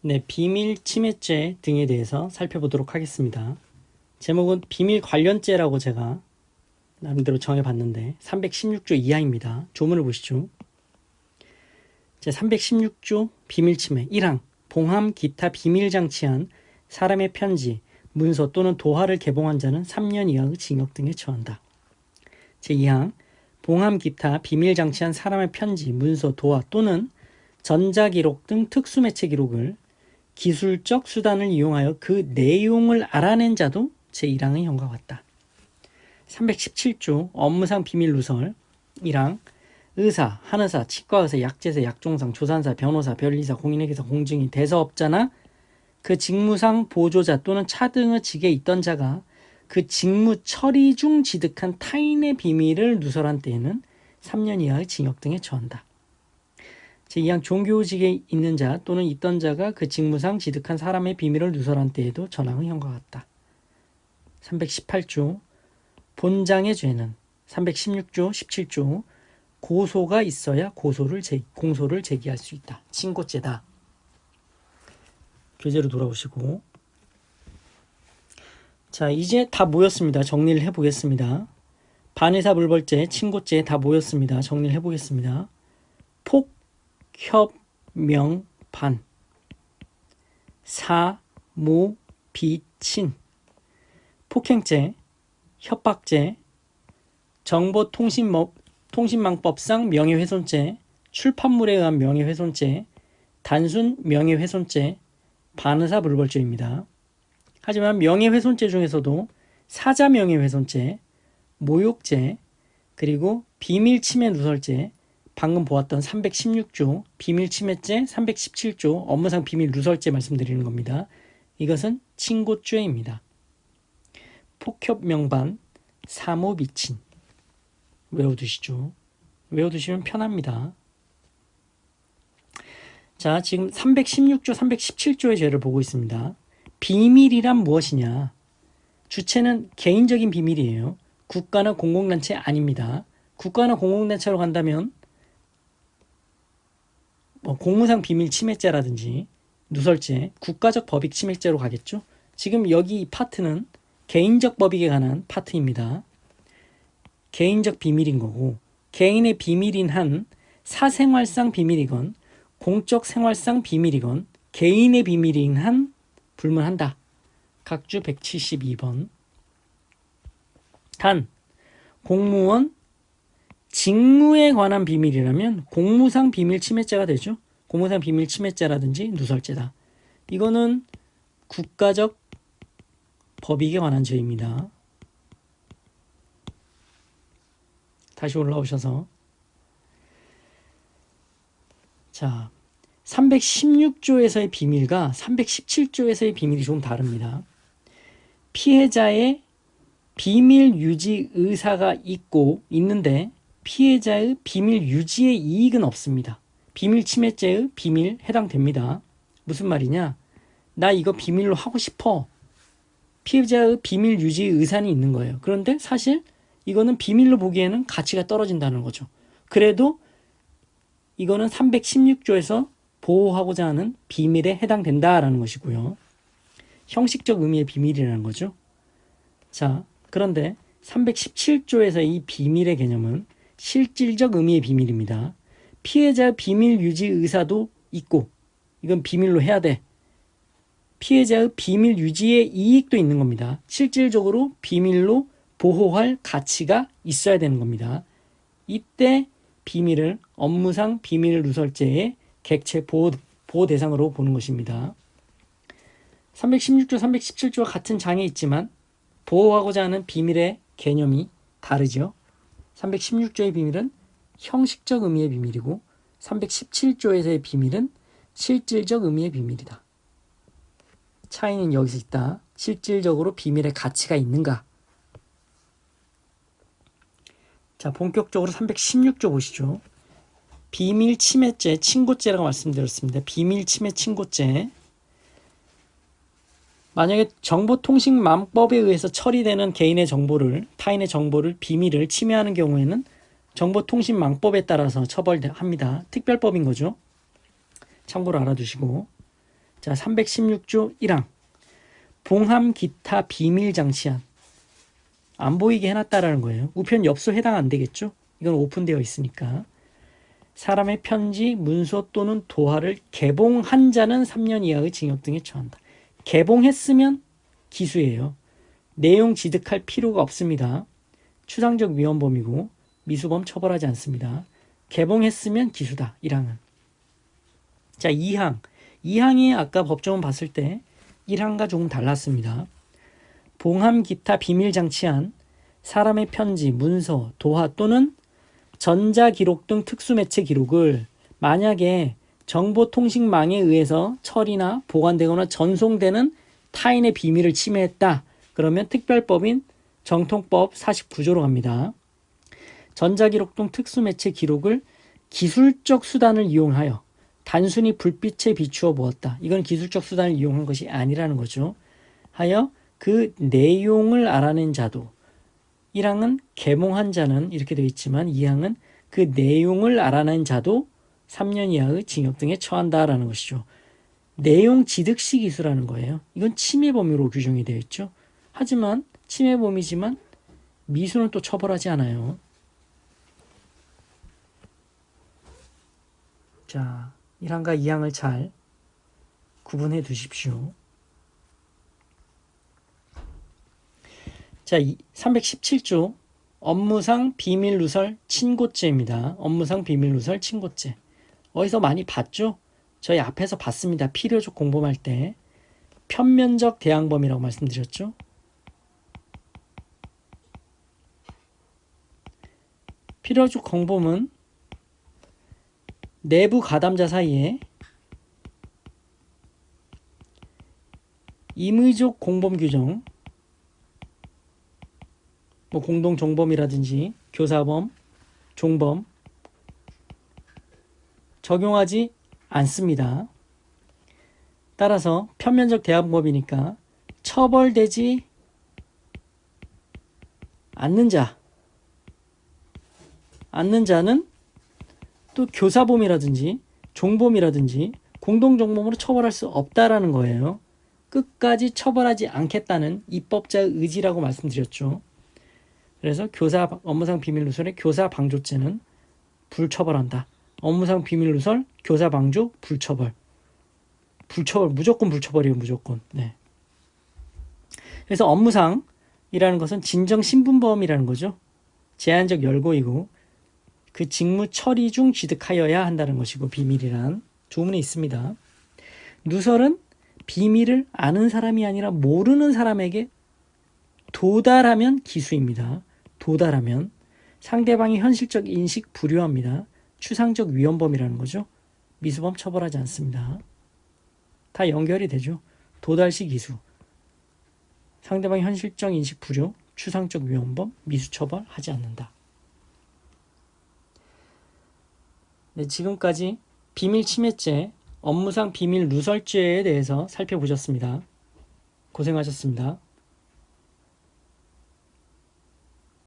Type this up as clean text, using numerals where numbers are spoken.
네, 비밀 침해죄 등에 대해서 살펴보도록 하겠습니다. 제목은 비밀 관련죄라고 제가 나름대로 정해봤는데 316조 이하입니다. 조문을 보시죠. 제 316조 비밀 침해 1항 봉함 기타 비밀 장치한 사람의 편지, 문서 또는 도화를 개봉한 자는 3년 이하의 징역 등에 처한다. 제2항 봉함 기타 비밀 장치한 사람의 편지, 문서, 도화 또는 전자기록 등 특수매체 기록을 기술적 수단을 이용하여 그 내용을 알아낸 자도 제1항의 형과 같다. 317조 업무상 비밀 누설 1항 의사, 한의사, 치과의사, 약제사, 약종상, 조산사, 변호사, 변리사, 공인회계사, 공증인, 대사업자나 그 직무상 보조자 또는 차등의 직에 있던 자가 그 직무 처리 중 지득한 타인의 비밀을 누설한 때에는 3년 이하의 징역 등에 처한다. 제2항 종교직에 있는 자 또는 있던 자가 그 직무상 지득한 사람의 비밀을 누설한 때에도 전항의 형과 같다. 318조 본장의 죄는 316조 17조 고소가 있어야 공소를 제기할 수 있다. 친고죄다. 교재로 돌아오시고, 자 이제 다 모였습니다. 정리를 해보겠습니다. 반의사 불벌죄, 친고죄 다 모였습니다. 정리를 해보겠습니다. 폭, 협, 명, 반, 사, 모, 비, 친, 폭행죄, 협박죄, 정보통신망법상 명예훼손죄, 출판물에 의한 명예훼손죄, 단순 명예훼손죄, 반의사 불벌죄입니다. 하지만 명예훼손죄 중에서도 사자 명예훼손죄, 모욕죄, 그리고 비밀침해 누설죄, 방금 보았던 316조 비밀침해죄, 317조 업무상 비밀 누설죄 말씀드리는 겁니다. 이것은 친고죄입니다. 폭협 명반, 사모 미친 외워두시죠. 외워두시면 편합니다. 자, 지금 316조, 317조의 죄를 보고 있습니다. 비밀이란 무엇이냐? 주체는 개인적인 비밀이에요. 국가나 공공단체 아닙니다. 국가나 공공단체로 간다면 공무상 비밀 침해죄라든지 누설죄, 국가적 법익 침해죄로 가겠죠. 지금 여기 이 파트는 개인적 법익에 관한 파트입니다. 개인적 비밀인 거고, 개인의 비밀인 한 사생활상 비밀이건 공적 생활상 비밀이건 개인의 비밀인 한 불문한다. 각주 172번. 단 공무원 직무에 관한 비밀이라면 공무상 비밀 침해죄가 되죠. 공무상 비밀 침해죄라든지 누설죄다. 이거는 국가적 법익에 관한 죄입니다. 다시 올라오셔서, 자 316조에서의 비밀과 317조에서의 비밀이 좀 다릅니다. 피해자의 비밀 유지 의사가 있는데 피해자의 비밀 유지의 이익은 없습니다. 비밀 침해죄의 비밀 해당됩니다. 무슨 말이냐? 나 이거 비밀로 하고 싶어. 피해자의 비밀 유지 의사는 있는 거예요. 그런데 사실 이거는 비밀로 보기에는 가치가 떨어진다는 거죠. 그래도 이거는 316조에서 보호하고자 하는 비밀에 해당된다라는 것이고요. 형식적 의미의 비밀이라는 거죠. 자, 그런데 317조에서 이 비밀의 개념은 실질적 의미의 비밀입니다. 피해자의 비밀 유지 의사도 있고 이건 비밀로 해야 돼. 피해자의 비밀 유지의 이익도 있는 겁니다. 실질적으로 비밀로 보호할 가치가 있어야 되는 겁니다. 이때 비밀을 업무상 비밀 누설죄의 객체 보호 대상으로 보는 것입니다. 316조, 317조와 같은 장에 있지만 보호하고자 하는 비밀의 개념이 다르죠. 316조의 비밀은 형식적 의미의 비밀이고 317조에서의 비밀은 실질적 의미의 비밀이다. 차이는 여기서 있다. 실질적으로 비밀의 가치가 있는가? 자, 본격적으로 316조 보시죠. 비밀 침해죄, 친고죄라고 말씀드렸습니다. 비밀 침해 친고죄. 만약에 정보통신망법에 의해서 처리되는 개인의 정보를, 타인의 정보를, 비밀을 침해하는 경우에는 정보통신망법에 따라서 처벌합니다. 특별법인 거죠. 참고로 알아두시고. 자, 316조 1항. 봉함 기타 비밀 장치안. 안 보이게 해놨다라는 거예요. 우편 엽서 해당 안 되겠죠? 이건 오픈되어 있으니까. 사람의 편지, 문서 또는 도화를 개봉한 자는 3년 이하의 징역 등에 처한다. 개봉했으면 기수예요. 내용 지득할 필요가 없습니다. 추상적 위헌범이고 미수범 처벌하지 않습니다. 개봉했으면 기수다. 1항은. 자, 2항. 2항이 아까 법조문 봤을 때 1항과 조금 달랐습니다. 봉함 기타 비밀 장치한 사람의 편지, 문서, 도화 또는 전자기록 등 특수매체 기록을 만약에 정보통신망에 의해서 처리나 보관되거나 전송되는 타인의 비밀을 침해했다. 그러면 특별법인 정통법 49조로 갑니다. 전자기록 등 특수매체 기록을 기술적 수단을 이용하여 단순히 불빛에 비추어 보았다. 이건 기술적 수단을 이용한 것이 아니라는 거죠. 하여 그 내용을 알아낸 자도 1항은 개몽한 자는 이렇게 되어 있지만 2항은 그 내용을 알아낸 자도 3년 이하의 징역 등에 처한다라는 것이죠. 내용 지득시 기수라는 거예요. 이건 침해 범위로 규정이 되어 있죠. 하지만 침해 범위지만 미수는 또 처벌하지 않아요. 자, 1항과 2항을 잘 구분해 두십시오. 자, 317조 업무상 비밀누설 친고죄입니다. 업무상 비밀누설 친고죄. 어디서 많이 봤죠? 저희 앞에서 봤습니다. 필요적 공범할 때 편면적 대항범이라고 말씀드렸죠. 필요적 공범은 내부 가담자 사이에 임의적 공범 규정, 뭐 공동종범이라든지 교사범, 종범 적용하지 않습니다. 따라서 편면적 대항범이니까 처벌되지 않는 자는 또 교사범이라든지 종범이라든지 공동종범으로 처벌할 수 없다라는 거예요. 끝까지 처벌하지 않겠다는 입법자의 의지라고 말씀드렸죠. 그래서 업무상 비밀누설의 교사방조죄는 불처벌한다. 업무상 비밀누설, 교사방조, 불처벌, 무조건 불처벌이에요. 무조건. 네. 그래서 업무상이라는 것은 진정신분범이라는 거죠. 제한적 열고이고 그 직무 처리 중 취득하여야 한다는 것이고 비밀이란 조문에 있습니다. 누설은 비밀을 아는 사람이 아니라 모르는 사람에게 도달하면 기수입니다. 도달하면 상대방의 현실적 인식 불효합니다. 추상적 위헌범이라는 거죠. 미수범 처벌하지 않습니다. 다 연결이 되죠. 도달시 기수, 상대방의 현실적 인식 불효, 추상적 위헌범, 미수 처벌하지 않는다. 네, 지금까지 비밀 침해죄, 업무상 비밀 누설죄에 대해서 살펴보셨습니다. 고생하셨습니다.